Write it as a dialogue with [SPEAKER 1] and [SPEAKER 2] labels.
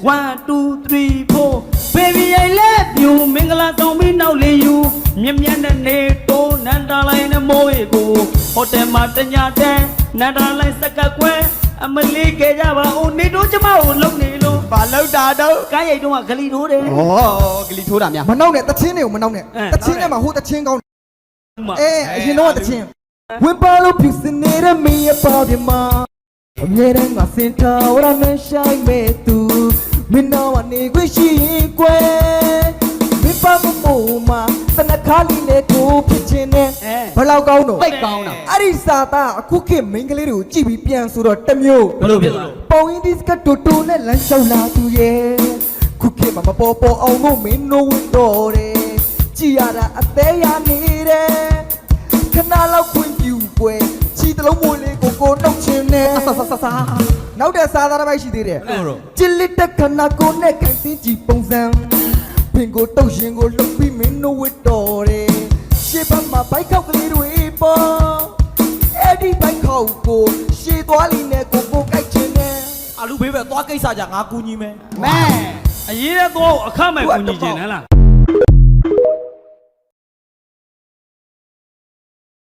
[SPEAKER 1] 1 2 3 4 baby I love you မင်္ဂလာဆောင်ပြီးနောက်လေးယူမြက်မြက်နဲ့နေတိုးနန္ဒလိုက်နဲ့မိုးရေကိုဟိုတယ်မှာတညတဲ့နန္ဒလိုက်စကကွဲအမလီကြကြပါဦးနေတိုးကျမကိုလုံနေလို့ဘာလောက်တာတော့ကိုင်းရိုက်တော့ကဂလီထိုးတယ်ဩဂလီထိုးတာများ
[SPEAKER 2] မနှောက်နဲ့တချင်းတွေကိုမနှောက်နဲ့တချင်းနဲ့မှာဟိုတချင်းကောင်းအေးအရင်တော့တချင်းဝင်ပါလို့ပြစနေတဲ့မင်းရဲ့ပေါ်ဒီမှာအမြဲတမ်းငါစင်ထားဝရမ်းဆိုင်မဲ့သူမင်းတော့အနေခွင့်ရှိရင်ကွယ်မင်းပါမမို့မှာတနခါလီနဲ့ကိုဖြစ်ချင်နဲ့ဘယ်လောက်ကောင်းတော့
[SPEAKER 1] ပိတ်ကောင်းတာ
[SPEAKER 2] အဲ့ဒီစာသားအခုခေတ်မိန်းကလေးတွေကိုကြည့်ပြီးပြန်ဆိုတော့တမျိုး
[SPEAKER 1] ဘယ်လိုဖြစ်လို့
[SPEAKER 2] ပုံရင်းဒီစကတူတူနဲ့လမ်းလျှောက်လာသူရဲ့ခုခေတ်မှာမပေါ်ပေါ်အောင်လို့မင်းတို့ဝင်တော့တယ်ကြည်ရတာအသေးရနေတယ်ခဏလောက်ခွင့်ပြုပွဲချီတလုံးမွေလေးကိုနှုတ်ချင်နဲ့နောက်တဲ့စာသားတစ်ပိုက်ရှိသေးတယ်ကြစ်လက်တဲ့ခဏကိုနဲ့ကန်စင်းကြည့်ပုံစံပင်ကိုတုတ်ရင်ကိုလှုပ်ပြီးမင်းတို့ဝတ်တော်တယ်ရှေ့ဘက်မှာဘိုက်ခောက်ကလေးတွေပေါ်အဲ့ဒီဘိုက်ခောက်ကိုရှေ့သွားလီနဲ့ကိုကိုကြိုက်ချင်နဲ့
[SPEAKER 3] အလူဘေးပဲသွားကိစ္စကြငါကူညီမယ်
[SPEAKER 1] မဲအရေးတော့အခမဲ့ကူညီခြင်းဟလား